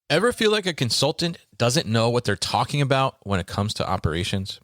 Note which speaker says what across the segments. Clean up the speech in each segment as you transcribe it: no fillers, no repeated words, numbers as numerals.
Speaker 1: Ever feel like a consultant doesn't know what they're talking about when it comes to operations?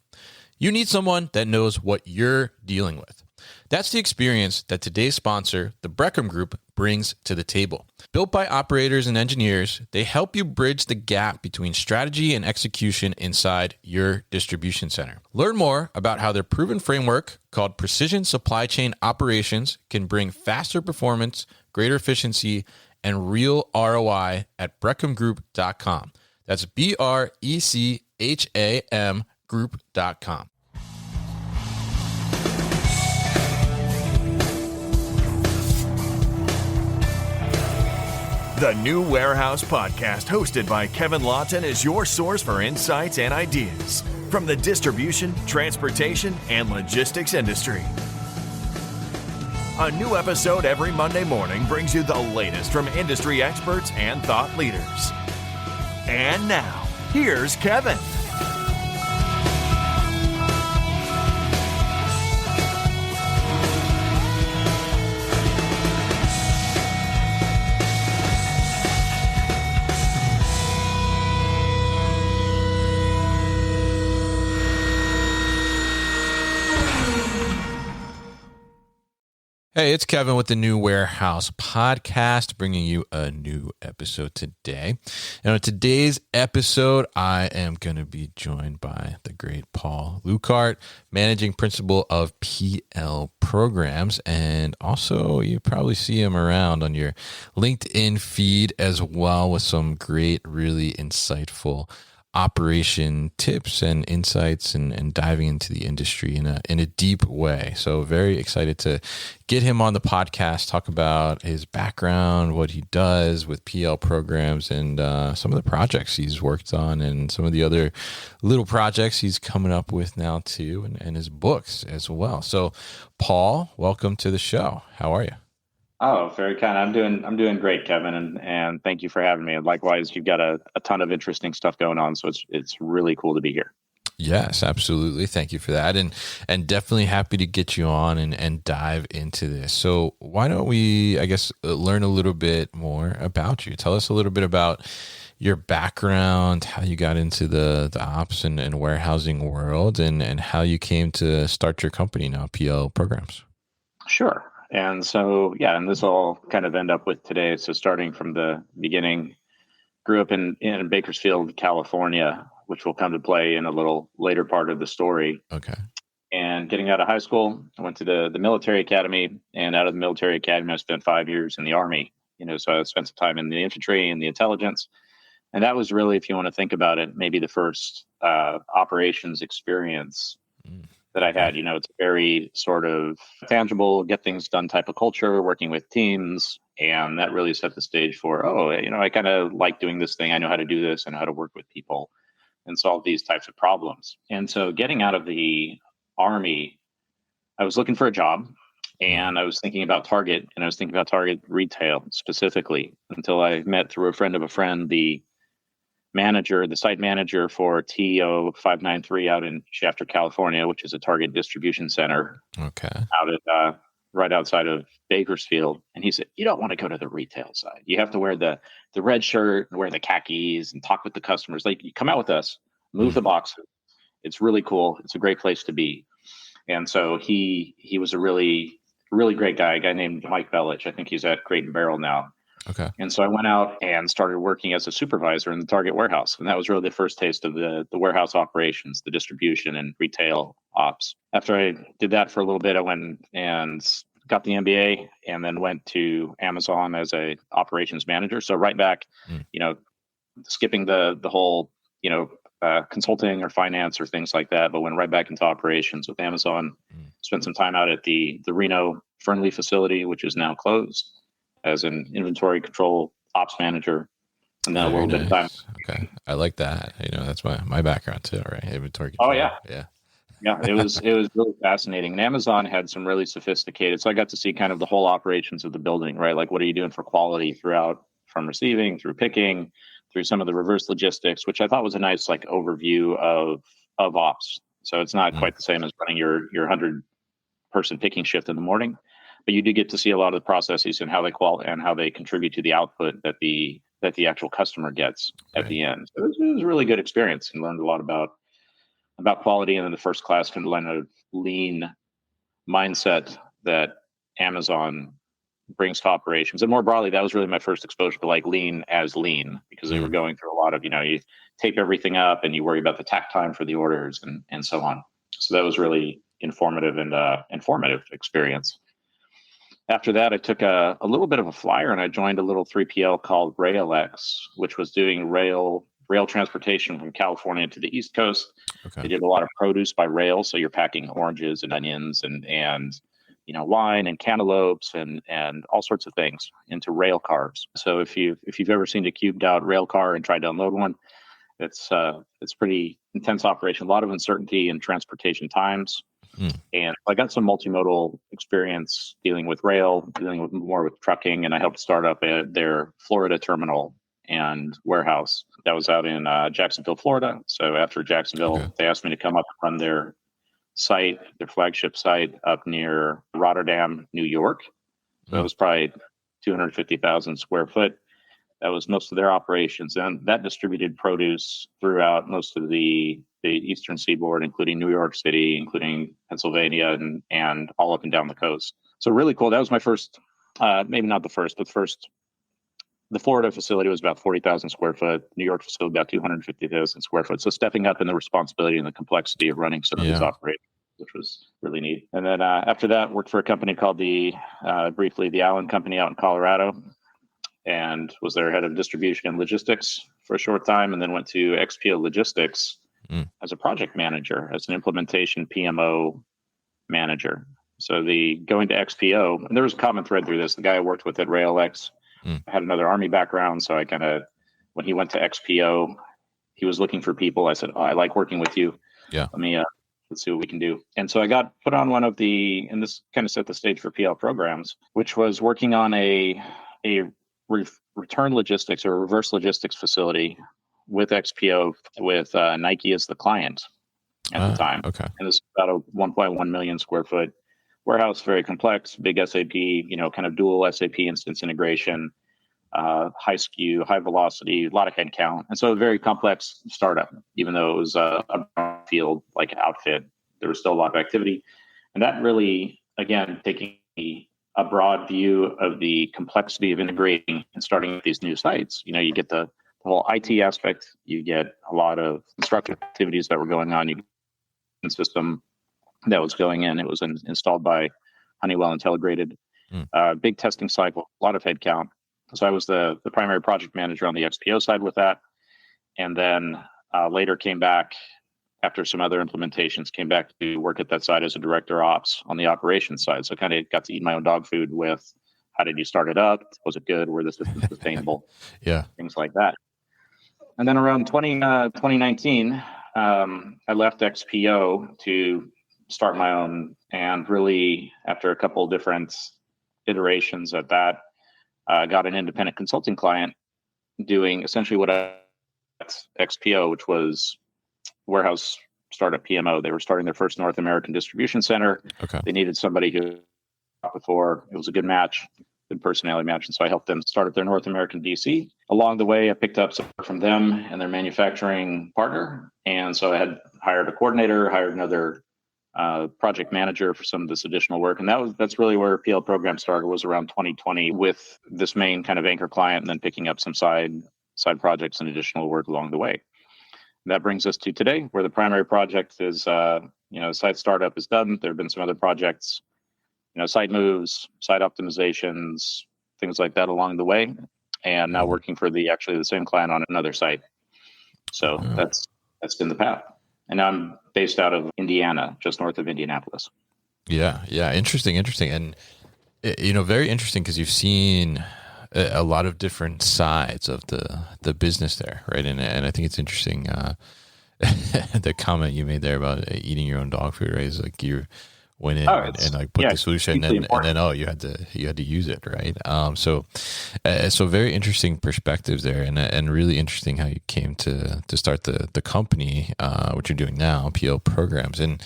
Speaker 1: You need someone that knows what you're dealing with. That's the experience that today's sponsor, the Breckham Group, brings to the table. Built by operators and engineers, they help you bridge the gap between strategy and execution inside your distribution center. Learn more about how their proven framework called Precision Supply Chain Operations can bring faster performance, greater efficiency, and real ROI at breckhamgroup.com. That's BRECHAM group.com.
Speaker 2: The New Warehouse Podcast, hosted by Kevin Lawton, is your source for insights and ideas from the distribution, transportation, and logistics industry. A new episode every Monday morning brings you the latest from industry experts and thought leaders. And now, here's Kevin.
Speaker 1: Hey, it's Kevin with the New Warehouse Podcast, bringing you a new episode today. And on today's episode, I am going to be joined by the great Paul Lukart, Managing Principal of PL Programs. And also, you probably see him around on your LinkedIn feed as well with some great, really insightful operation tips and insights and diving into the industry in a deep way. So very excited to get him on the podcast, talk about his background, what he does with PL Programs, and some of the projects he's worked on and some of the other little projects he's coming up with now too, and his books as well. So Paul, welcome to the show. How are you?
Speaker 3: Oh, very kind. I'm doing great, Kevin, and thank you for having me. And likewise, you've got a ton of interesting stuff going on, so it's really cool to be here.
Speaker 1: Yes, absolutely. Thank you for that, and definitely happy to get you on and dive into this. So why don't we, I guess, learn a little bit more about you? Tell us a little bit about your background, how you got into the ops and warehousing world, and how you came to start your company now, PL Programs.
Speaker 3: Sure. And so, yeah, and this all kind of end up with today. So starting from the beginning, grew up in Bakersfield, California, which will come to play in a little later part of the story.
Speaker 1: Okay.
Speaker 3: And getting out of high school, I went to the military academy, and out of the military academy, I spent 5 years in the Army. So I spent some time in the infantry and the intelligence. And that was really, if you want to think about it, maybe the first operations experience that I had. It's a very sort of tangible, get things done type of culture, working with teams. And that really set the stage for, I kind of like doing this thing. I know how to do this and how to work with people and solve these types of problems. And so getting out of the Army, I was looking for a job, and I was thinking about Target, and I was thinking about Target retail specifically, until I met through a friend of a friend, the site manager for TO 593 out in Shafter, California, which is a Target distribution center.
Speaker 1: Okay.
Speaker 3: Out at right outside of Bakersfield. And he said, you don't want to go to the retail side. You have to wear the red shirt and wear the khakis and talk with the customers. Like, you come out with us, move the boxes. It's really cool. It's a great place to be. And so he was a really, really great guy, a guy named Mike Belich. I think he's at Crate and Barrel now.
Speaker 1: Okay.
Speaker 3: And so I went out and started working as a supervisor in the Target warehouse. And that was really the first taste of the warehouse operations, the distribution and retail ops. After I did that for a little bit, I went and got the MBA and then went to Amazon as a operations manager. So right back, skipping the whole, consulting or finance or things like that, but went right back into operations with Amazon. Spent some time out at the Reno Fernley facility, which is now closed, as an inventory control ops manager, and then a little bit of time.
Speaker 1: Okay, I like that. That's my background too, right? Inventory control.
Speaker 3: Oh yeah.
Speaker 1: Yeah,
Speaker 3: it was really fascinating. And Amazon had some really sophisticated. So I got to see kind of the whole operations of the building, right? Like, what are you doing for quality throughout, from receiving through picking, through some of the reverse logistics, which I thought was a nice overview of ops. So it's not quite the same as running your 100-person picking shift in the morning, but you do get to see a lot of the processes and how they and how they contribute to the output that the that the actual customer gets at
Speaker 1: Right.
Speaker 3: the end. So it was a really good experience, and learned a lot about quality. And then the first class kind of learned a lean mindset that Amazon brings to operations. And more broadly, that was really my first exposure to like lean as lean, because they were going through a lot of, you tape everything up and you worry about the tack time for the orders and so on. So that was really informative and informative experience. After that, I took a little bit of a flyer and I joined a little 3PL called RailX, which was doing rail transportation from California to the East Coast.
Speaker 1: Okay.
Speaker 3: They did a lot of produce by rail, so you're packing oranges and onions and wine and cantaloupes and all sorts of things into rail cars. So if you've ever seen a cubed out rail car and tried to unload one, it's pretty intense operation. A lot of uncertainty in transportation times. And I got some multimodal experience dealing with rail, dealing with more with trucking, and I helped start up their Florida terminal and warehouse that was out in Jacksonville, Florida. So after Jacksonville, they asked me to come up and run their site, their flagship site up near Rotterdam, New York. So it was probably 250,000 square foot. That was most of their operations, and that distributed produce throughout most of the eastern seaboard, including New York City, including Pennsylvania, and all up and down the coast. So really cool. That was my first, maybe not the first, but the Florida facility was about 40,000 square foot. New York facility about 250,000 square foot. So stepping up in the responsibility and the complexity of running some of these operations, which was really neat. And then after that, worked for a company called briefly the Allen Company out in Colorado, and was their head of distribution and logistics for a short time, and then went to XPO Logistics as a project manager, as an implementation PMO manager. So going to XPO, and there was a common thread through this. The guy I worked with at RailX had another Army background, so I when he went to XPO, he was looking for people. I said, I like working with you. Yeah. Let's see what we can do. And so I got put on one of and this kind of set the stage for PL programs, which was working on a return logistics or reverse logistics facility with XPO with Nike as the client at the time. Okay. And this is about a 1.1 million square foot warehouse, very complex, big SAP, kind of dual SAP instance integration, high SKU, high velocity, a lot of head count. And so a very complex startup, even though it was a field like outfit, there was still a lot of activity. And that really, again, taking a broad view of the complexity of integrating and starting with these new sites. You get the whole IT aspect, you get a lot of construction activities that were going on, you get a system that was going in. It was installed by Honeywell Intelligrated, big testing cycle, a lot of headcount. So I was the primary project manager on the XPO side with that. And then later came back after some other implementations, came back to work at that side as a director ops on the operations side. So kind of got to eat my own dog food with how did you start it up? Was it good? Were the systems sustainable? Things like that. And then around 2019, I left XPO to start my own, and really after a couple of different iterations at that, got an independent consulting client doing essentially what XPO, which was warehouse startup PMO. They were starting their first North American distribution center. Okay. They needed somebody who before. It was a good match, good personality match. And so I helped them start up their North American DC. Along the way, I picked up support from them and their manufacturing partner. And so I had hired a coordinator, hired another project manager for some of this additional work. And that's really where PL program started, was around 2020 with this main kind of anchor client and then picking up some side projects and additional work along the way. That brings us to today, where the primary project is, site startup is done. There have been some other projects, site moves, site optimizations, things like that along the way. And now working for the same client on another site. So that's been the path. And now I'm based out of Indiana, just north of Indianapolis.
Speaker 1: Yeah. Interesting. And, very interesting because you've seen a lot of different sides of the business there, right? And I think it's interesting, the comment you made there about eating your own dog food, right? Is like you went in and like put the solution and then you had to use it, right? So very interesting perspectives there, and really interesting how you came to start the company, what you're doing now, PL Programs. And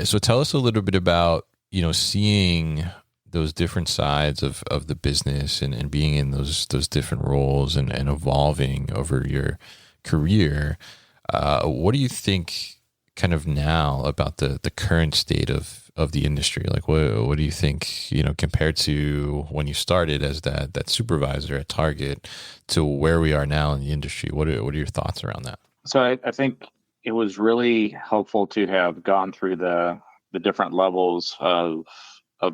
Speaker 1: so tell us a little bit about seeing those different sides of the business and being in those different roles and evolving over your career, what do you think kind of now about the current state of the industry? Like, what do you think, compared to when you started as that supervisor at Target to where we are now in the industry? What are your thoughts around that?
Speaker 3: So I think it was really helpful to have gone through the different levels of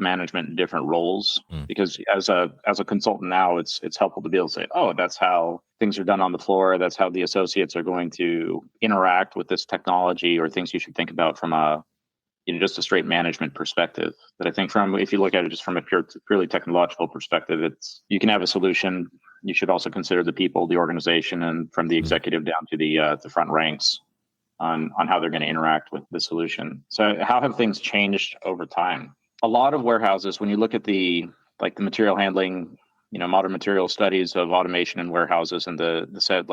Speaker 3: management and different roles, because as a consultant now, it's helpful to be able to say, oh, that's how things are done on the floor. That's how the associates are going to interact with this technology, or things you should think about from a just a straight management perspective. But I think if you look at it just from a purely technological perspective, you can have a solution. You should also consider the people, the organization, and from the executive down to the front ranks on how they're going to interact with the solution. So how have things changed over time? A lot of warehouses, when you look at the material handling, modern material studies of automation in warehouses, and the set,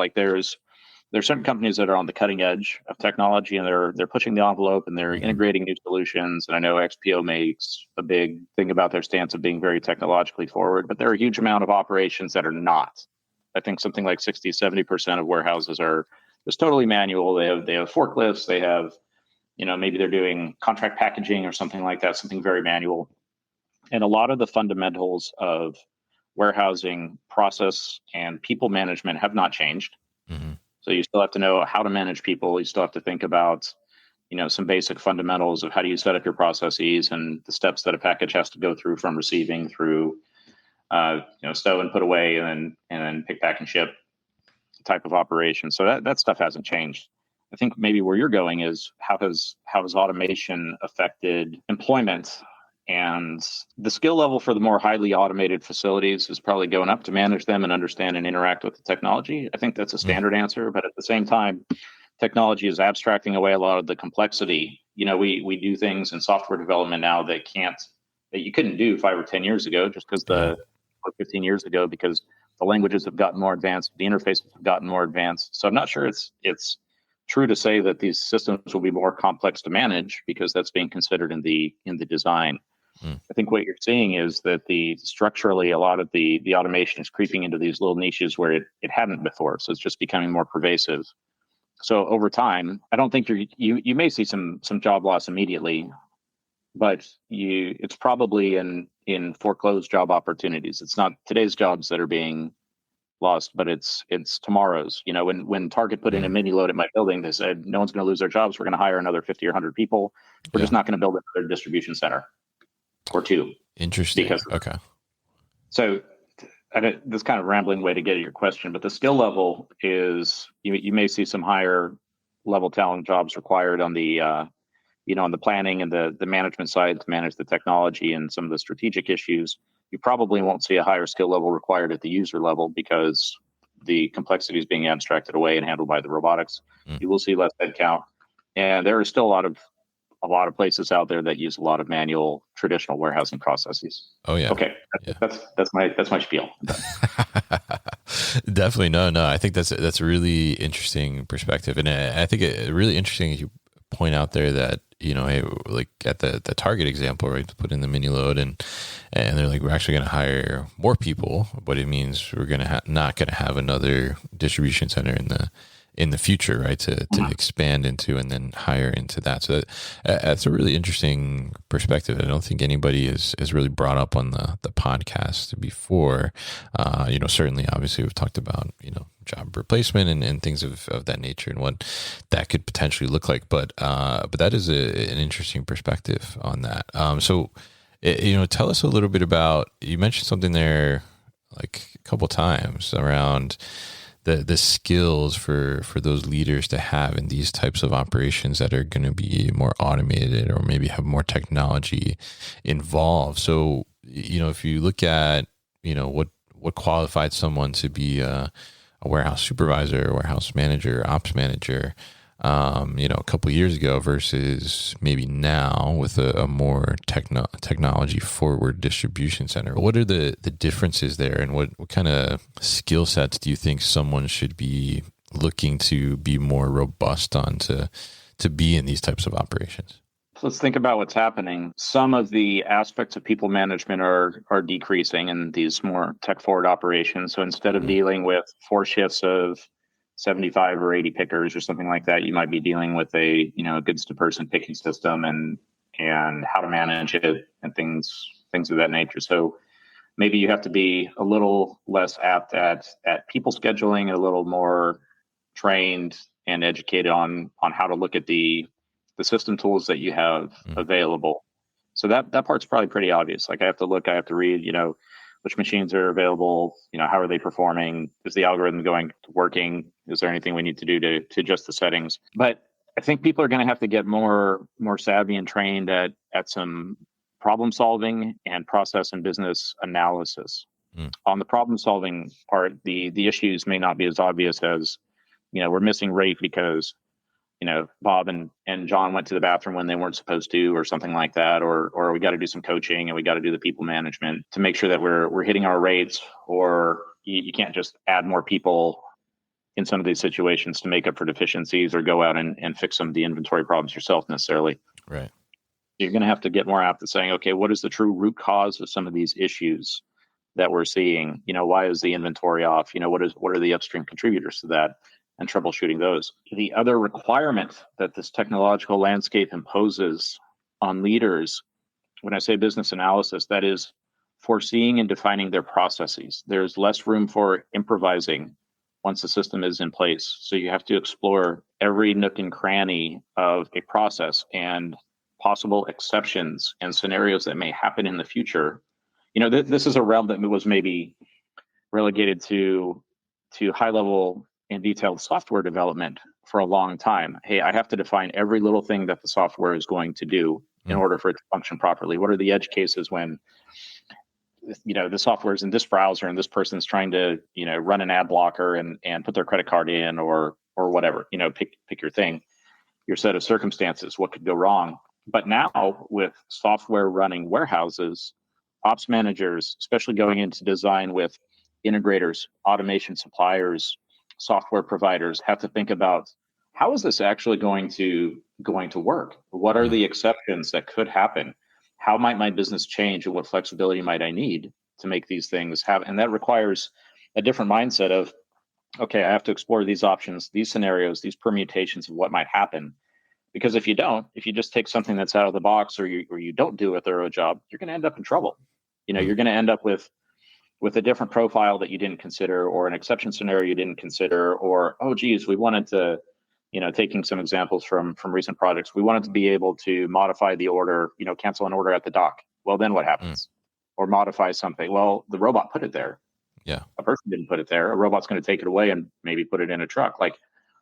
Speaker 3: there's certain companies that are on the cutting edge of technology, and they're pushing the envelope, and they're integrating new solutions. And I know XPO makes a big thing about their stance of being very technologically forward, but there are a huge amount of operations that are not. I think something like 60-70% of warehouses are just totally manual. They have forklifts. They have, maybe they're doing contract packaging or something like that, something very manual. And a lot of the fundamentals of warehousing process and people management have not changed. Mm-hmm. So you still have to know how to manage people. You still have to think about, some basic fundamentals of how do you set up your processes and the steps that a package has to go through, from receiving through, stow and put away, and then pick, pack, and ship type of operation. So that stuff hasn't changed. I think maybe where you're going is how has automation affected employment, and the skill level for the more highly automated facilities is probably going up to manage them and understand and interact with the technology. I think that's a standard answer, but at the same time, technology is abstracting away a lot of the complexity. We do things in software development now that you couldn't do 5 or 10 years ago, just because or 15 years ago, because the languages have gotten more advanced, the interfaces have gotten more advanced. So I'm not sure it's true to say that these systems will be more complex to manage, because that's being considered in the design. I think what you're seeing is that structurally, a lot of the automation is creeping into these little niches where it hadn't before. So it's just becoming more pervasive. So over time, I don't think you may see some job loss immediately, but it's probably in foreclosed job opportunities. It's not today's jobs that are being lost, but it's tomorrow's. When Target put in a mini load at my building, they said no one's going to lose their jobs. We're going to hire another 50 or 100 people. We're just not going to build another distribution center or two.
Speaker 1: Interesting. Okay.
Speaker 3: So this kind of rambling way to get at your question, but the skill level is you may see some higher level talent jobs required on the on the planning and the management side to manage the technology and some of the strategic issues. You probably won't see a higher skill level required at the user level, because the complexity is being abstracted away and handled by the robotics. You will see less headcount, and there are still a lot of places out there that use a lot of manual traditional warehousing processes.
Speaker 1: Oh yeah.
Speaker 3: Okay. That's my spiel.
Speaker 1: Definitely. No. I think that's a really interesting perspective. And I think it really interesting as you point out there that, like at the Target example, right, to put in the mini load and they're like, we're actually going to hire more people, but it means we're going to not going to have another distribution center in the future, right, to expand into and then hire into that. So that's a really interesting perspective. I don't think anybody has really brought up on the podcast before. Certainly, obviously, we've talked about, job replacement and things of that nature and what that could potentially look like. But that is an interesting perspective on that. So, tell us a little bit about, you mentioned something there like a couple times around the skills for those leaders to have in these types of operations that are going to be more automated or maybe have more technology involved. So, if you look at, what qualified someone to be a warehouse supervisor, warehouse manager, ops manager, a couple of years ago versus maybe now with a more technology forward distribution center. What are the differences there, and what kind of skill sets do you think someone should be looking to be more robust on to be in these types of operations?
Speaker 3: let's think about what's happening. Some of the aspects of people management are decreasing in these more tech forward operations. So instead of dealing with 4 shifts of 75 or 80 pickers or something like that, you might be dealing with a goods to person picking system and how to manage it and things of that nature. So maybe you have to be a little less apt at people scheduling and a little more trained and educated on how to look at the system tools that you have available. So that part's probably pretty obvious. Like I have to read, which machines are available, how are they performing? Is the algorithm working? Is there anything we need to do to adjust the settings? But I think people are going to have to get more savvy and trained at some problem solving and process and business analysis. On the problem solving part, the issues may not be as obvious as, we're missing rate because, Bob and John went to the bathroom when they weren't supposed to, or something like that, or we got to do some coaching and we got to do the people management to make sure that we're hitting our rates, or you can't just add more people in some of these situations to make up for deficiencies or go out and fix some of the inventory problems yourself necessarily.
Speaker 1: Right.
Speaker 3: You're going to have to get more apt at saying, okay, what is the true root cause of some of these issues that we're seeing? Why is the inventory off? What are the upstream contributors to that, and troubleshooting those. The other requirement that this technological landscape imposes on leaders, when I say business analysis, that is foreseeing and defining their processes. There's less room for improvising once the system is in place. So you have to explore every nook and cranny of a process and possible exceptions and scenarios that may happen in the future. This is a realm that was maybe relegated to high level and detailed software development for a long time. Hey, I have to define every little thing that the software is going to do in order for it to function properly. What are the edge cases when the software is in this browser and this person's trying to run an ad blocker and put their credit card in or whatever, pick your thing, your set of circumstances, what could go wrong. But now with software running warehouses, ops managers, especially going into design with integrators, automation suppliers, software providers, have to think about, how is this actually going to work? What are the exceptions that could happen? How might my business change, and what flexibility might I need to make these things happen? And that requires a different mindset of, okay, I have to explore these options, these scenarios, these permutations of what might happen. Because if you just take something that's out of the box, or you don't do a thorough job, you're going to end up in trouble. You're going to end up with a different profile that you didn't consider, or an exception scenario you didn't consider, or, oh, geez, we wanted to, taking some examples from recent projects, we wanted to be able to modify the order, cancel an order at the dock. Well, then what happens? Or modify something. Well, the robot put it there.
Speaker 1: Yeah.
Speaker 3: A person didn't put it there. A robot's going to take it away and maybe put it in a truck. Like,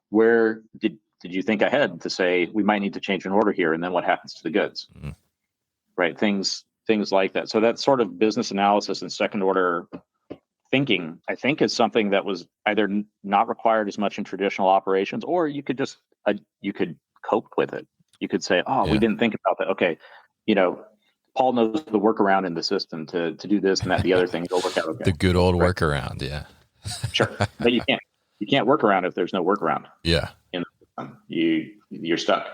Speaker 3: where did you think ahead to say we might need to change an order here, and then what happens to the goods? Right? Things like that. So that sort of business analysis and second order thinking, I think, is something that was either not required as much in traditional operations, or you could just you could cope with it. You could say, we didn't think about that. Okay, Paul knows the workaround in the system to do this and that, the other thing. It'll work out okay.
Speaker 1: The good old workaround, yeah.
Speaker 3: Sure, but you can't work around if there's no workaround.
Speaker 1: Yeah,
Speaker 3: in the system. You're stuck.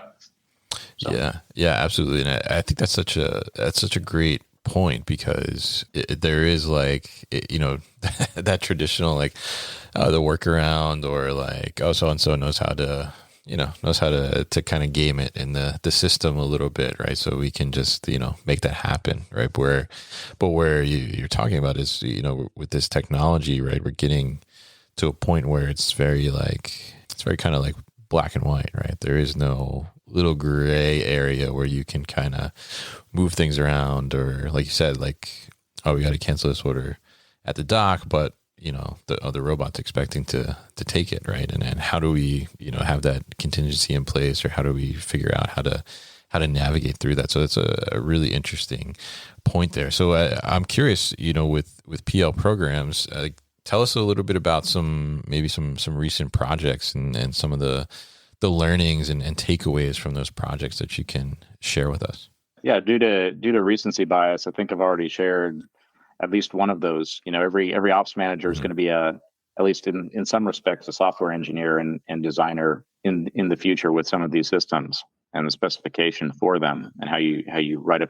Speaker 3: So.
Speaker 1: Yeah, absolutely. And I think that's such a great point, because there is that traditional the workaround, or so and so knows how to kind of game it in the system a little bit, right? So we can just make that happen, right? Where you're talking about is with this technology, right? We're getting to a point where it's very kind of like black and white, right? There is no little gray area where you can kind of move things around, or like you said, we got to cancel this order at the dock, but the robot's expecting to take it, right? And how do we have that contingency in place, or how do we figure out how to navigate through that? So it's a really interesting point there. So I'm curious, with PL programs, tell us a little bit about some recent projects and some of the learnings and takeaways from those projects that you can share with us.
Speaker 3: Yeah, due to recency bias, I think I've already shared at least one of those. Every ops manager is going to be at least in some respects, a software engineer and designer in the future with some of these systems. and the specification for them, and how you write up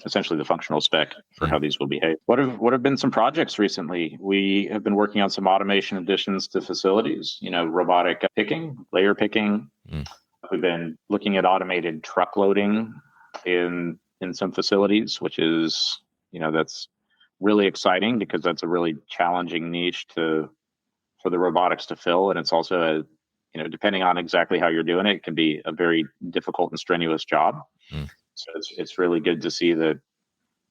Speaker 3: essentially the functional spec for how these will behave. What have been some projects recently? We have been working on some automation additions to facilities, robotic picking, layer picking. We've been looking at automated truck loading in some facilities, which is, that's really exciting because that's a really challenging niche for the robotics to fill. And it's also depending on exactly how you're doing it, it can be a very difficult and strenuous job. So it's really good to see that,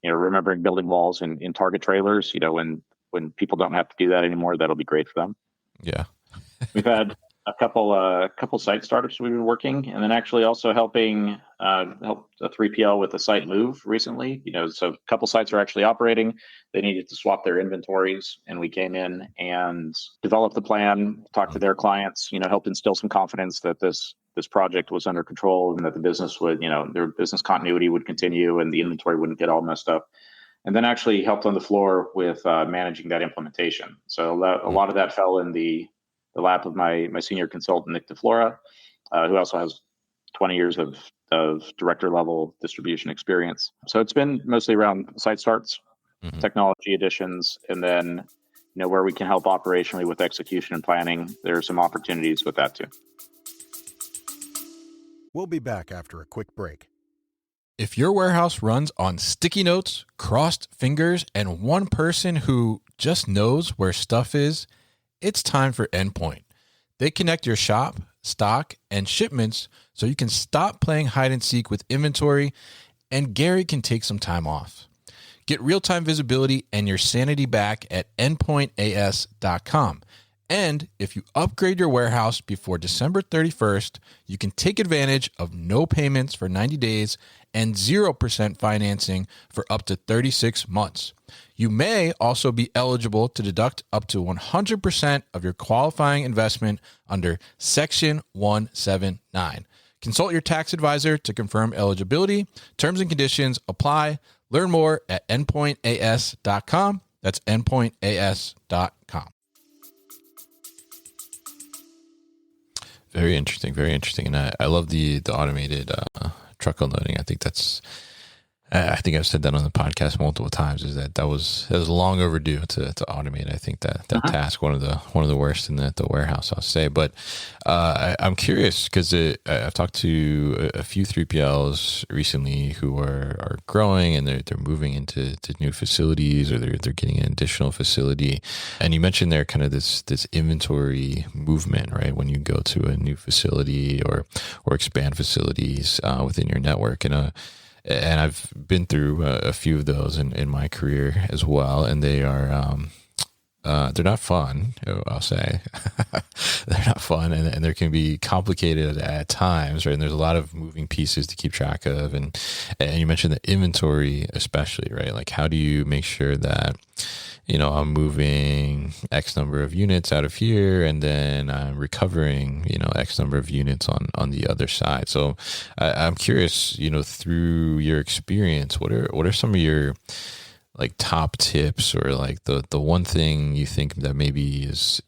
Speaker 3: remembering building walls in Target trailers, when people don't have to do that anymore, that'll be great for them.
Speaker 1: Yeah.
Speaker 3: We've had a couple site startups we've been working, and then actually also helping help a 3PL with a site move recently. So a couple sites are actually operating. They needed to swap their inventories, and we came in and developed the plan, talked to their clients, helped instill some confidence that this project was under control and that the business would, their business continuity would continue and the inventory wouldn't get all messed up. And then actually helped on the floor with managing that implementation. So a lot of that fell in the lap of my senior consultant, Nick DeFlora, who also has 20 years of director level distribution experience. So it's been mostly around site starts, technology additions, and then, where we can help operationally with execution and planning, there are some opportunities with that too.
Speaker 4: We'll be back after a quick break.
Speaker 1: If your warehouse runs on sticky notes, crossed fingers, and one person who just knows where stuff is, it's time for Endpoint. They connect your shop, stock, and shipments so you can stop playing hide and seek with inventory, and Gary can take some time off. Get real-time visibility and your sanity back at endpointas.com. And if you upgrade your warehouse before December 31st, you can take advantage of no payments for 90 days and 0% financing for up to 36 months. You may also be eligible to deduct up to 100% of your qualifying investment under Section 179. Consult your tax advisor to confirm eligibility. Terms and conditions apply. Learn more at endpointas.com. That's endpointas.com. Very interesting, very interesting. And I love the automated truck unloading. I think I've said that on the podcast multiple times, is that was long overdue to automate. I think that task, one of the worst in the warehouse, I'll say. But I'm curious because I've talked to a few 3PLs recently who are growing and they're moving into new facilities, or they're getting an additional facility. And you mentioned there kind of this inventory movement, right? When you go to a new facility or expand facilities within your network, and I've been through a few of those in my career as well, and they are they're not fun. I'll say they're not fun, and they can be complicated at times, right? And there's a lot of moving pieces to keep track of, and you mentioned the inventory, especially, right? Like, how do you make sure that I'm moving X number of units out of here, and then I'm recovering, X number of units on the other side. So I'm curious, through your experience, what are some of your like top tips, or like the one thing you think that maybe is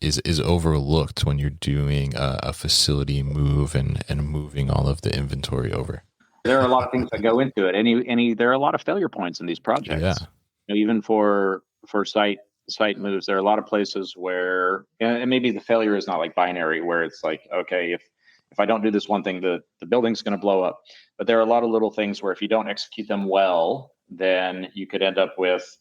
Speaker 1: overlooked when you're doing a facility move and moving all of the inventory over?
Speaker 3: There are a lot of things that go into it. There are a lot of failure points in these projects.
Speaker 1: Yeah.
Speaker 3: Even for site moves, there are a lot of places where, and maybe the failure is not like binary, where it's like, okay, if I don't do this one thing, the building's going to blow up. But there are a lot of little things where if you don't execute them well, then you could end up with,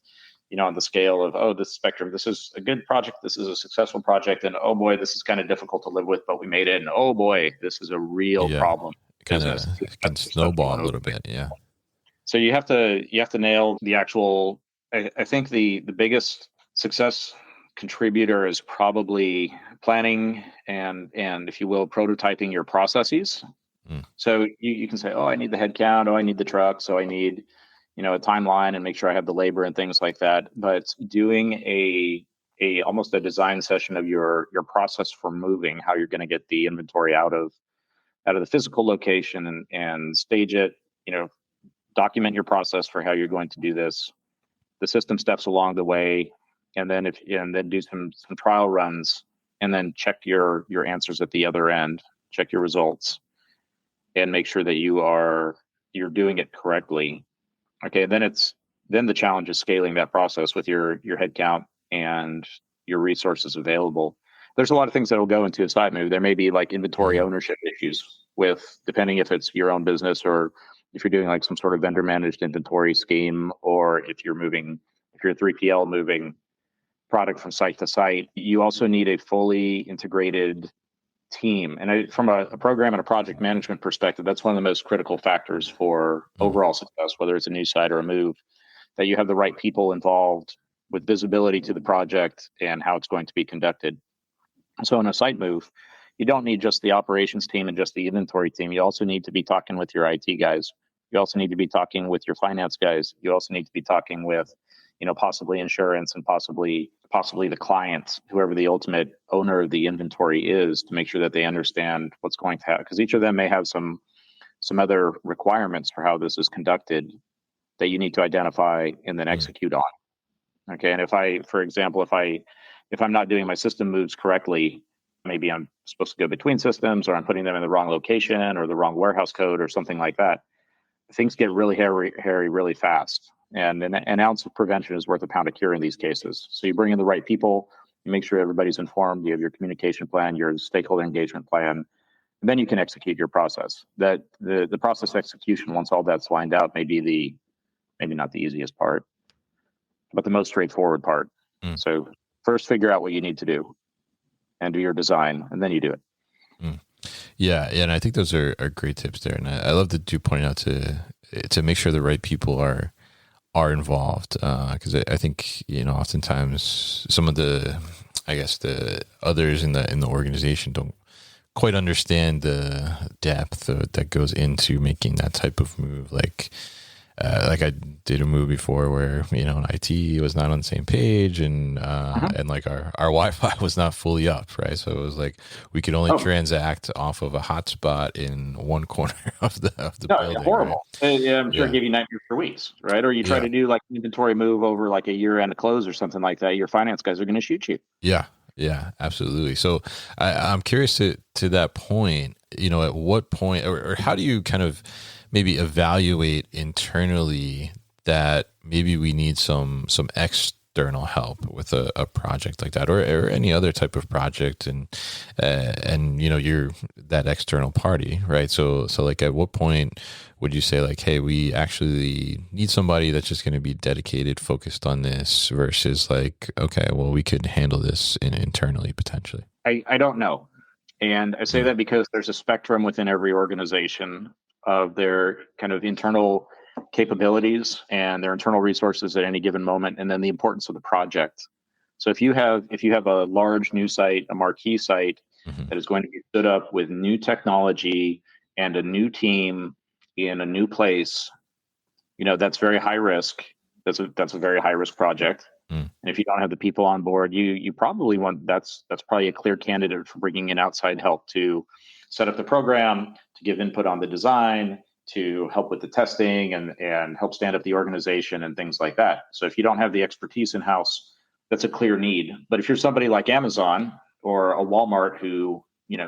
Speaker 3: on the scale of, this spectrum, this is a good project, this is a successful project, and oh boy, this is kind of difficult to live with, but we made it, and oh boy, this is a real problem.
Speaker 1: Kind of can snowball a little bit, yeah.
Speaker 3: So you have to nail the actual. I think the biggest success contributor is probably planning and if you will, prototyping your processes. So you can say, oh, I need the head count, oh, I need the truck, so I need a timeline and make sure I have the labor and things like that. But doing a almost a design session of your process for moving, how you're going to get the inventory out of the physical location and stage it, document your process for how you're going to do this, the system steps along the way, and then do some trial runs, and then check your answers at the other end, check your results. and make sure that you're doing it correctly. Okay, then the challenge is scaling that process with your headcount and your resources available. There's a lot of things that will go into a site move. There may be like inventory ownership issues with, depending if it's your own business or if you're doing like some sort of vendor managed inventory scheme, or if you're a 3PL moving product from site to site. You also need a fully integrated team. And from a program and a project management perspective, that's one of the most critical factors for overall success, whether it's a new site or a move, that you have the right people involved with visibility to the project and how it's going to be conducted. So in a site move, you don't need just the operations team and just the inventory team. You also need to be talking with your IT guys. You also need to be talking with your finance guys. You also need to be talking with, possibly insurance and possibly the client, whoever the ultimate owner of the inventory is, to make sure that they understand what's going to happen. Because each of them may have some other requirements for how this is conducted that you need to identify and then execute on. Okay. And if I'm not doing my system moves correctly, maybe I'm supposed to go between systems, or I'm putting them in the wrong location or the wrong warehouse code or something like that, things get really hairy really fast. And an ounce of prevention is worth a pound of cure in these cases. So you bring in the right people, you make sure everybody's informed, you have your communication plan, your stakeholder engagement plan, and then you can execute your process. That the process execution, once all that's lined out, may be maybe not the easiest part, but the most straightforward part. So first figure out what you need to do and do your design, and then you do it.
Speaker 1: Yeah, and I think those are great tips there. And I love that you pointed out to make sure the right people are involved, because I think oftentimes some of the others in the organization don't quite understand the depth that goes into making that type of move. Like I did a move before where an IT was not on the same page, and like our Wi-Fi was not fully up, right? So it was like we could only transact off of a hotspot in one corner of the building.
Speaker 3: Horrible.
Speaker 1: Right?
Speaker 3: I'm sure it gave you nightmares for weeks, right? Or you try to do like an inventory move over like a year-end close or something like that. Your finance guys are going to shoot you.
Speaker 1: Yeah, absolutely. So I'm curious to that point. At what point, or how do you kind of maybe evaluate internally that maybe we need some external help with a project like that, or any other type of project, and you're that external party, right? So like at what point would you say like, hey, we actually need somebody that's just going to be dedicated, focused on this, versus like, okay, well, we could handle this internally potentially?
Speaker 3: I don't know. And I say that because there's a spectrum within every organization of their kind of internal capabilities and their internal resources at any given moment, and then the importance of the project. So if you have a large new site, a marquee site that is going to be stood up with new technology and a new team in a new place, that's very high risk. That's a very high risk project. And if you don't have the people on board, you probably that's probably a clear candidate for bringing in outside help to set up the program, to give input on the design, to help with the testing, and help stand up the organization and things like that. So if you don't have the expertise in-house, that's a clear need. But if you're somebody like Amazon or a Walmart who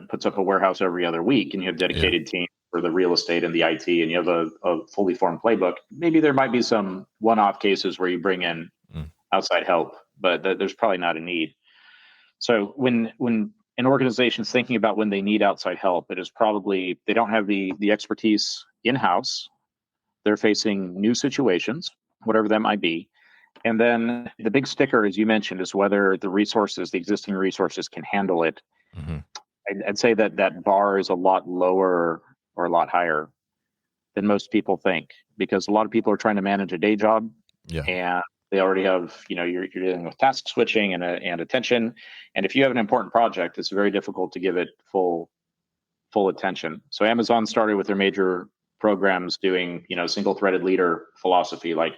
Speaker 3: puts up a warehouse every other week, and you have dedicated teams for the real estate and the IT, and you have a fully formed playbook, maybe there might be some one-off cases where you bring in outside help, but there's probably not a need. So when an organization's thinking about when they need outside help, it is probably they don't have the expertise in-house. They're facing new situations, whatever that might be. And then the big sticker, as you mentioned, is whether the existing resources can handle it. I'd say that bar is a lot lower or a lot higher than most people think, because a lot of people are trying to manage a day job, and they already have, you're dealing with task switching and attention. And if you have an important project, it's very difficult to give it full attention. So Amazon started with their major programs doing, single threaded leader philosophy. Like,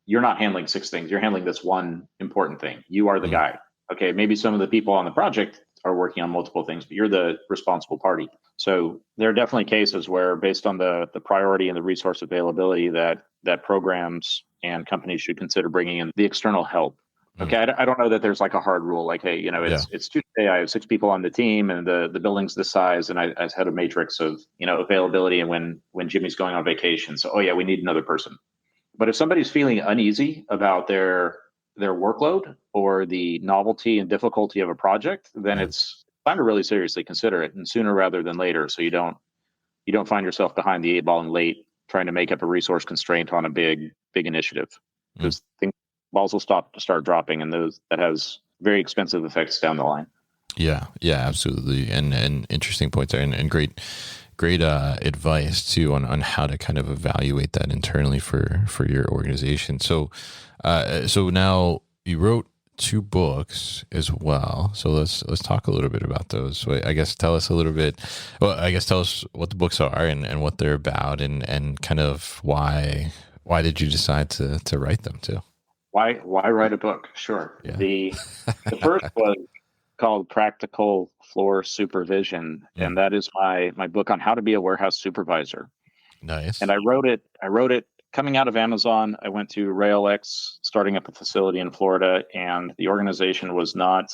Speaker 3: you're not handling 6 things. You're handling this one important thing. You are the guy. Okay. Maybe some of the people on the project are working on multiple things, but you're the responsible party. So there are definitely cases where, based on the priority and the resource availability, that programs and companies should consider bringing in the external help. Okay, I don't know that there's like a hard rule. Like, hey, it's Tuesday. I have 6 people on the team, and the building's this size, and I had a matrix of availability and when Jimmy's going on vacation. So, oh yeah, we need another person. But if somebody's feeling uneasy about their workload or the novelty and difficulty of a project, then it's time to really seriously consider it, and sooner rather than later, so you don't find yourself behind the 8 ball and late trying to make up a resource constraint on a big initiative, because balls will start dropping, and that has very expensive effects down the line.
Speaker 1: Yeah, absolutely, and interesting points there, and great advice too on how to kind of evaluate that internally for your organization. So now you wrote 2 books as well. So let's talk a little bit about those. So I guess tell us what the books are and what they're about, and kind of why did you decide to write them too?
Speaker 3: Why write a book? Sure. Yeah. The first was called Practical Floor Supervision, and that is my book on how to be a warehouse supervisor.
Speaker 1: Nice.
Speaker 3: And I wrote it coming out of Amazon. I went to RailX, starting up a facility in Florida, and the organization was not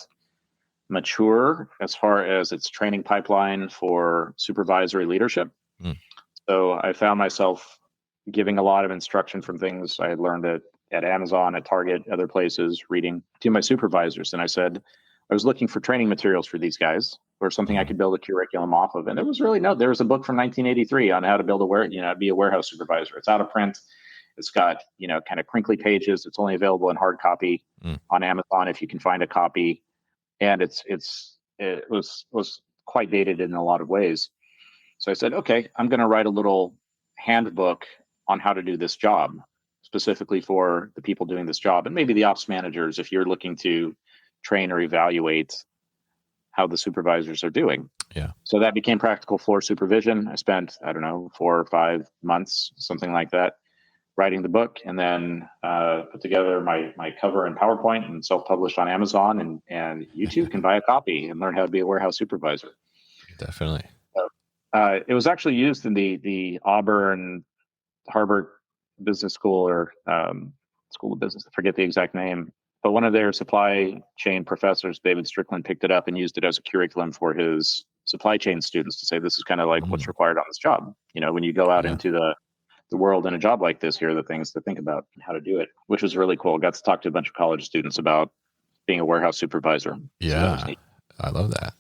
Speaker 3: mature as far as its training pipeline for supervisory leadership. So I found myself giving a lot of instruction from things I had learned at Amazon, at Target, other places, reading to my supervisors. And I said, I was looking for training materials for these guys, or something I could build a curriculum off of. And there was there was a book from 1983 on how to build be a warehouse supervisor. It's out of print. It's got, kind of crinkly pages. It's only available in hard copy on Amazon if you can find a copy. And it was quite dated in a lot of ways. So I said, okay, I'm going to write a little handbook on how to do this job, specifically for the people doing this job, and maybe the ops managers if you're looking to train or evaluate how the supervisors are doing.
Speaker 1: Yeah.
Speaker 3: So that became Practical Floor Supervision. I spent, 4 or 5 months, something like that, writing the book, and then put together my cover in PowerPoint and self-published on Amazon, and you too can buy a copy and learn how to be a warehouse supervisor.
Speaker 1: Definitely.
Speaker 3: So, it was actually used in the Auburn Harvard Business School, or School of Business. I forget the exact name, but one of their supply chain professors, David Strickland, picked it up and used it as a curriculum for his supply chain students to say, this is kind of like what's required on this job. When you go out into the world in a job like this, here are the things to think about and how to do it, which was really cool. Got to talk to a bunch of college students about being a warehouse supervisor.
Speaker 1: Yeah, so I love that.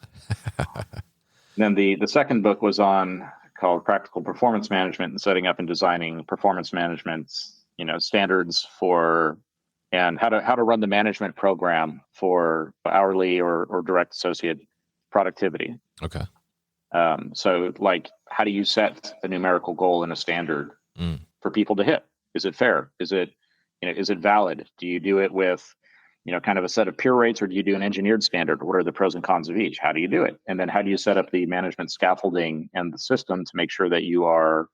Speaker 3: Then the second book was called Practical Performance Management, and setting up and designing performance management, standards for, and how to run the management program for hourly or direct associate productivity.
Speaker 1: Okay.
Speaker 3: So like, how do you set a numerical goal and a standard for people to hit? Is it fair? Is it valid? Do you do it with, kind of a set of pure rates, or do you do an engineered standard? What are the pros and cons of each? How do you do it? And then how do you set up the management scaffolding and the system to make sure that you are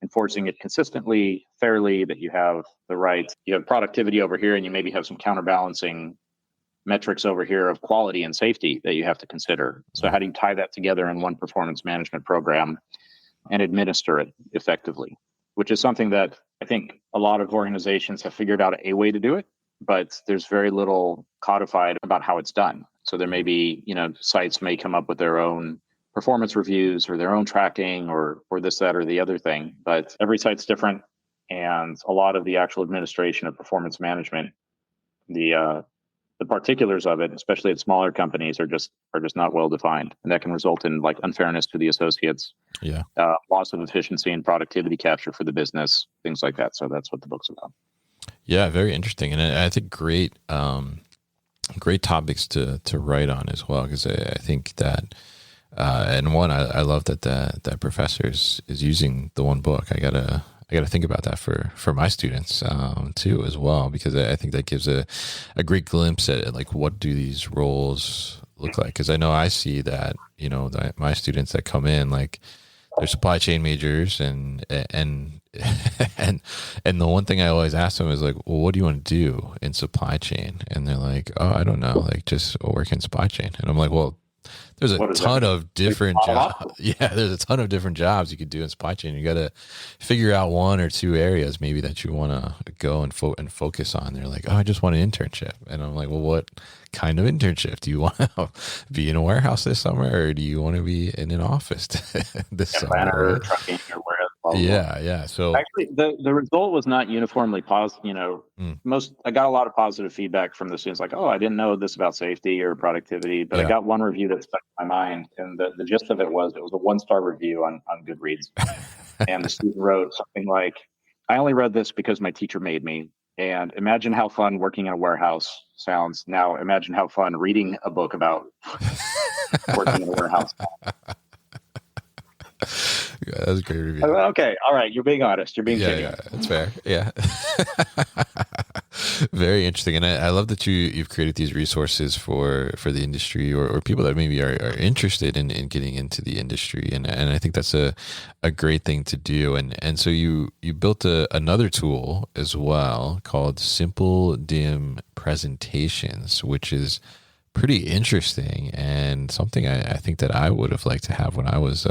Speaker 3: enforcing it consistently, fairly, that you have you have productivity over here, and you maybe have some counterbalancing metrics over here of quality and safety that you have to consider. So how do you tie that together in one performance management program and administer it effectively? Which is something that I think a lot of organizations have figured out a way to do it, but there's very little codified about how it's done. So there may be, sites may come up with their own performance reviews or their own tracking or this, that, or the other thing, but every site's different. And a lot of the actual administration of performance management, the particulars of it, especially at smaller companies, are just not well defined, and that can result in like unfairness to the associates, loss of efficiency and productivity capture for the business, things like that. So that's what the book's about. Yeah,
Speaker 1: very interesting, and I think great topics to write on as well, because I think that, and one, I love that professor is using the one book. I gotta think about that for my students too as well, because I think that gives a great glimpse at like what do these roles look like. Because I know I see that my students that come in, like, they're supply chain majors, and the one thing I always ask them is like, well, what do you want to do in supply chain? And they're like, oh, I don't know, like just work in supply chain. And I'm like, well, There's a
Speaker 3: What is
Speaker 1: ton
Speaker 3: that?
Speaker 1: of different jobs. Yeah, there's a ton of different jobs you could do in supply chain. You got to figure out one or two areas maybe that you want to go and focus on. They're like, oh, I just want an internship. And I'm like, well, what kind of internship? Do you want to be in a warehouse this summer, or do you want to be in an office this summer?
Speaker 3: Planner, trucking, or wherever.
Speaker 1: Yeah. So
Speaker 3: actually, the result was not uniformly positive. I got a lot of positive feedback from the students, like, "Oh, I didn't know this about safety or productivity," but I got one review that stuck in my mind, and the gist of it was a 1-star review on Goodreads, and the student wrote something like, "I only read this because my teacher made me, and imagine how fun working in a warehouse sounds. Now imagine how fun reading a book about working in a warehouse."
Speaker 1: Yeah, that was a great review.
Speaker 3: Okay, all right, you're being honest. You're being genuine.
Speaker 1: Yeah, that's fair. Yeah. Very interesting. And I love that you've created these resources for the industry or people that maybe are interested in getting into the industry. And I think that's a great thing to do. And so you built another tool as well called Simple Dim Presentations, which is pretty interesting and something I think that I would have liked to have when I was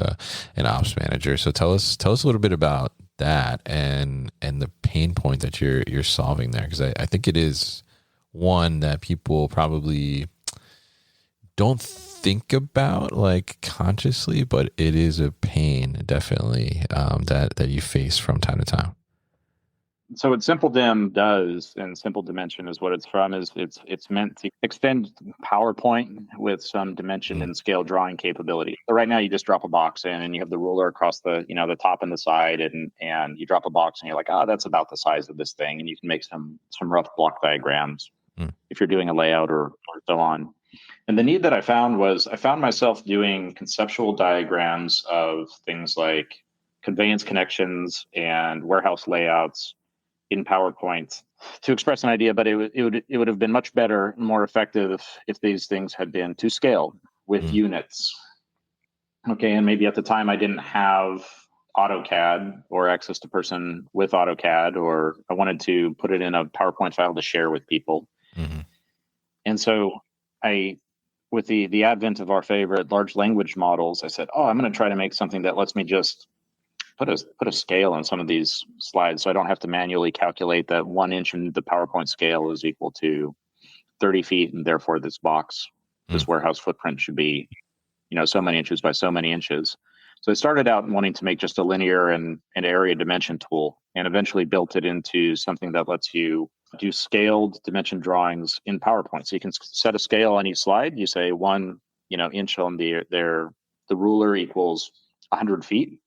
Speaker 1: an ops manager. So tell us a little bit about that and the pain point that you're solving there, because I think it is one that people probably don't think about like consciously, but it is a pain definitely that you face from time to time.
Speaker 3: So what Simple Dim does, and Simple Dimension is what it's from, is it's meant to extend PowerPoint with some dimension and scale drawing capability. So right now you just drop a box in and you have the ruler across the the top and the side, and you drop a box and you're like, that's about the size of this thing, and you can make some rough block diagrams if you're doing a layout or so on. And the need that I found was I found myself doing conceptual diagrams of things like conveyance connections and warehouse layouts in PowerPoint to express an idea, but it would have been much better and more effective if these things had been to scale with units. Okay, and maybe at the time I didn't have AutoCAD or access to person with AutoCAD, or I wanted to put it in a PowerPoint file to share with people. And so with the advent of our favorite large language models, I said, I'm going to try to make something that lets me just put a scale on some of these slides, so I don't have to manually calculate that 1 inch in the PowerPoint scale is equal to 30 feet, and therefore this warehouse footprint should be, so many inches by so many inches. So I started out wanting to make just a linear and area dimension tool, and eventually built it into something that lets you do scaled dimension drawings in PowerPoint. So you can set a scale on each slide. You say 1 inch on the ruler equals 100 feet.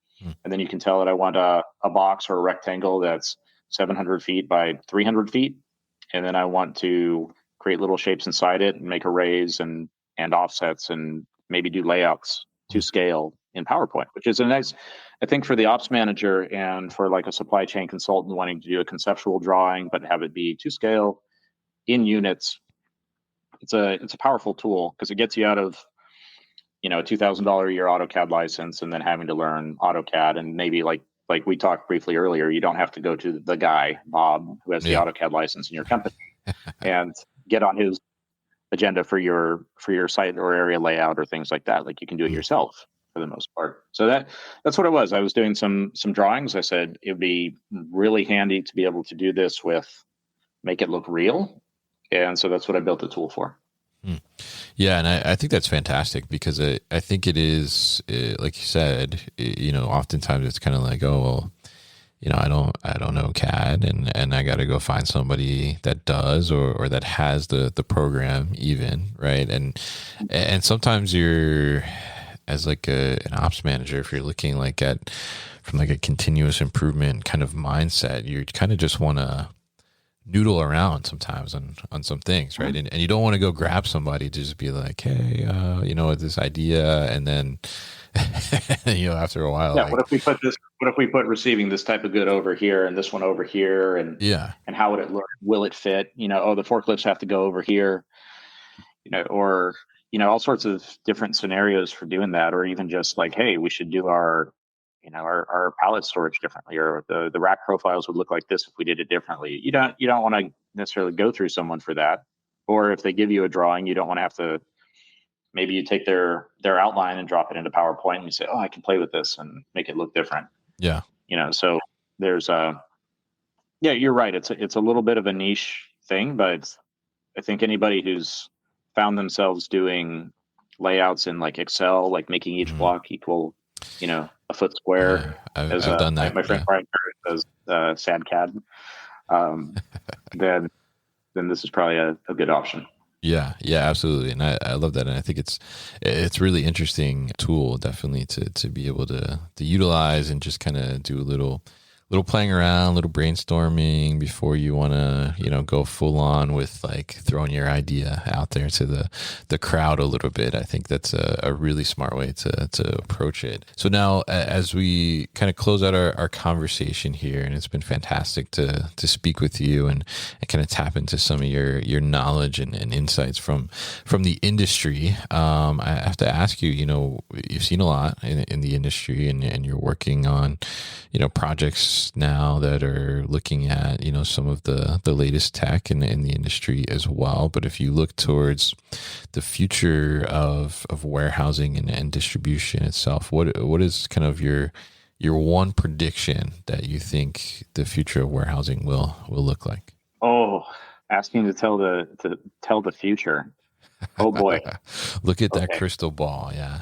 Speaker 3: And then you can tell it I want a box or a rectangle that's 700 feet by 300 feet. And then I want to create little shapes inside it and make arrays and offsets and maybe do layouts to scale in PowerPoint, which is a nice, I think, for the ops manager and for like a supply chain consultant wanting to do a conceptual drawing, but have it be to scale in units. It's a powerful tool because it gets you out of a $2,000 a year AutoCAD license and then having to learn AutoCAD, and maybe like we talked briefly earlier, you don't have to go to the guy, Bob, who has the AutoCAD license in your company and get on his agenda for your site or area layout or things like that. Like you can do it yourself for the most part. So that's what it was. I was doing some drawings. I said it would be really handy to be able to do this make it look real. And so that's what I built the tool for.
Speaker 1: Yeah, and I think that's fantastic because I think it is, like you said, oftentimes it's kind of like, I don't know CAD and I got to go find somebody that does or that has the program even, right? And sometimes you're, as like an ops manager, if you're looking like from like a continuous improvement kind of mindset, you kind of just want to noodle around sometimes on some things, right? And you don't want to go grab somebody to just be like, hey, this idea, and then after a while,
Speaker 3: what if we put receiving this type of good over here and this one over here, and and how would it look? Will it fit? The forklifts have to go over here, or all sorts of different scenarios for doing that, or even just like, hey, we should do our pallet storage differently, or the rack profiles would look like this if we did it differently. You don't want to necessarily go through someone for that. Or if they give you a drawing, you don't want to have to maybe you take their outline and drop it into PowerPoint and you say, oh, I can play with this and make it look different.
Speaker 1: Yeah.
Speaker 3: So there's yeah, you're right. It's a little bit of a niche thing, but I think anybody who's found themselves doing layouts in like Excel, like making each block equal, a foot square.
Speaker 1: Yeah, I've done that.
Speaker 3: My friend Brian Curry does SADCAD. Then this is probably a good option.
Speaker 1: Yeah, absolutely. And I love that. And I think it's really interesting tool, definitely to be able to utilize and just kind of do a little playing around, little brainstorming before you want to, go full on with like throwing your idea out there to the crowd a little bit. I think that's a really smart way to approach it. So now as we kind of close out our conversation here, and it's been fantastic to speak with you and kind of tap into some of your knowledge and insights from the industry. I have to ask you, you've seen a lot in the industry and you're working on, projects now that are looking at some of the latest tech in the industry as well. But if you look towards the future of warehousing and distribution itself, what is kind of your one prediction that you think the future of warehousing will look like?
Speaker 3: Oh, asking to tell the future. Oh boy.
Speaker 1: Look at that crystal ball. Yeah.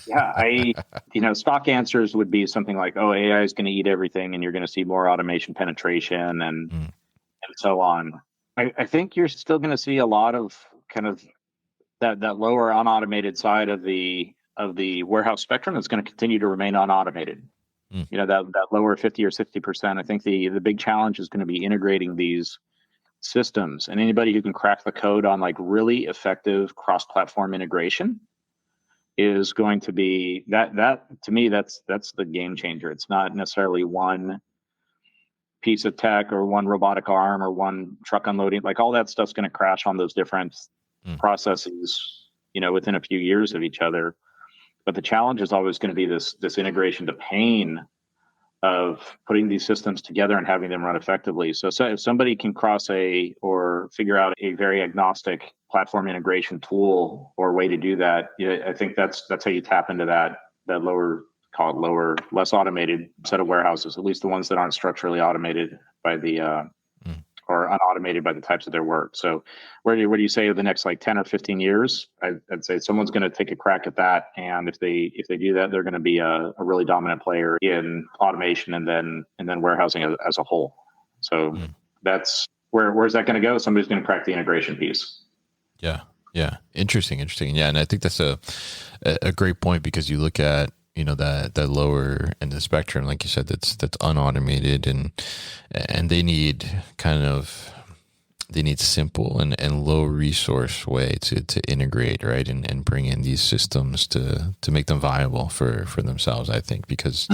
Speaker 3: Yeah, stock answers would be something like, oh, AI is going to eat everything and you're going to see more automation penetration and so on. I think you're still going to see a lot of kind of that lower unautomated side of the warehouse spectrum that's going to continue to remain unautomated. That lower 50 or 60%. I think the big challenge is going to be integrating these systems, and anybody who can crack the code on like really effective cross-platform integration is going to be that to me, that's the game changer. It's not necessarily one piece of tech or one robotic arm or one truck unloading. Like all that stuff's going to crash on those different processes, within a few years of each other. But the challenge is always going to be this integration to pain of putting these systems together and having them run effectively. So if somebody can figure out a very agnostic platform integration tool or way to do that, I think that's how you tap into that lower, less automated set of warehouses, at least the ones that aren't structurally automated by the or unautomated by the types of their work. So where do you say the next like 10 or 15 years? I'd say someone's going to take a crack at that. And if they do that, they're going to be a really dominant player in automation and then warehousing as a whole. So that's where's that going to go? Somebody's going to crack the integration piece.
Speaker 1: Yeah. Interesting. Yeah. And I think that's a great point, because you look at, that lower end of the spectrum, like you said, that's unautomated and they need simple and low resource way to integrate, right? And bring in these systems to make them viable for themselves, I think, because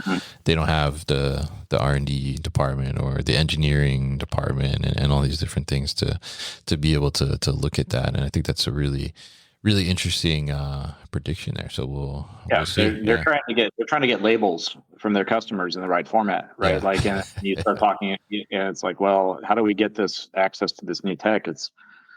Speaker 1: they don't have the R&D department or the engineering department and all these different things to be able to look at that. And I think that's a really interesting prediction there. So we'll see.
Speaker 3: They're trying to get labels from their customers in the right format, right? Yeah. Like, and you start talking, and it's like, well, how do we get this access to this new tech?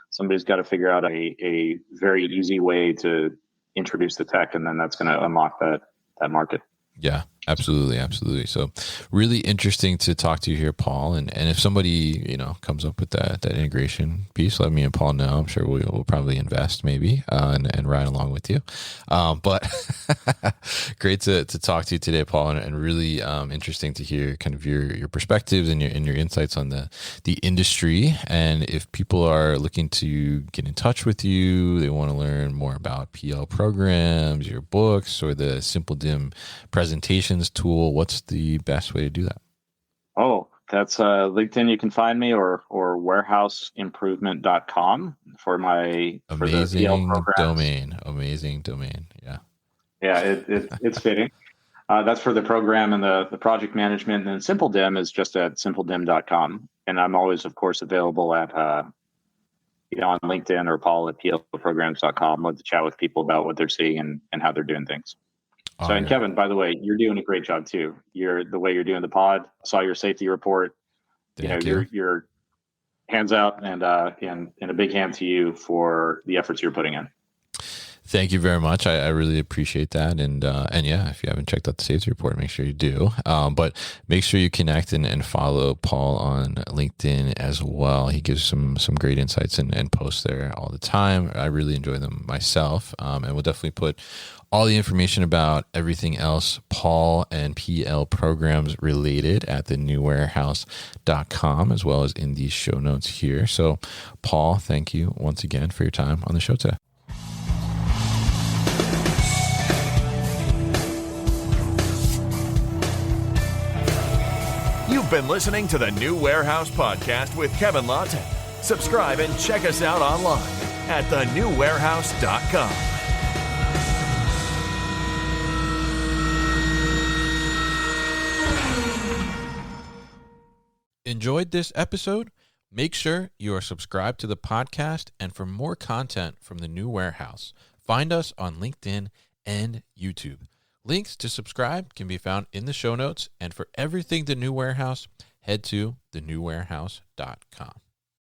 Speaker 3: Somebody's got to figure out a very easy way to introduce the tech, and then that's going to unlock that market.
Speaker 1: Yeah, absolutely. So really interesting to talk to you here, Paul. And if somebody, comes up with that integration piece, let me and Paul know. I'm sure we'll probably invest maybe and ride along with you. But great to talk to you today, Paul, and really interesting to hear kind of your perspectives and your insights on the industry. And if people are looking to get in touch with you, they want to learn more about PL programs, your books, or the SimpleDim presentations tool, what's the best way to do that?
Speaker 3: Oh, that's LinkedIn. You can find me or warehouseimprovement.com for the PL
Speaker 1: domain. Amazing domain.
Speaker 3: Yeah, it's fitting. That's for the program and the project management. And then SimpleDim is just at simpledim.com. And I'm always, of course, available at on LinkedIn or Paul at plprograms.com. Love to chat with people about what they're seeing and how they're doing things. So, and Kevin, by the way, you're doing a great job too. The way you're doing the pod. I saw your safety report.
Speaker 1: Thank you.
Speaker 3: Your hands out and a big hand to you for the efforts you're putting in.
Speaker 1: Thank you very much. I really appreciate that. And yeah, if you haven't checked out the safety report, make sure you do. But make sure you connect and follow Paul on LinkedIn as well. He gives some great insights and posts there all the time. I really enjoy them myself. And we'll definitely put all the information about everything else Paul and PL programs related at thenewwarehouse.com, as well as in these show notes here. So Paul, thank you once again for your time on the show today.
Speaker 2: You've been listening to the New Warehouse Podcast with Kevin Lawton. Subscribe and check us out online at thenewwarehouse.com.
Speaker 1: Enjoyed this episode? Make sure you are subscribed to the podcast, and for more content from the New Warehouse, find us on LinkedIn and YouTube. Links to subscribe can be found in the show notes, and for everything The New Warehouse, head to thenewwarehouse.com.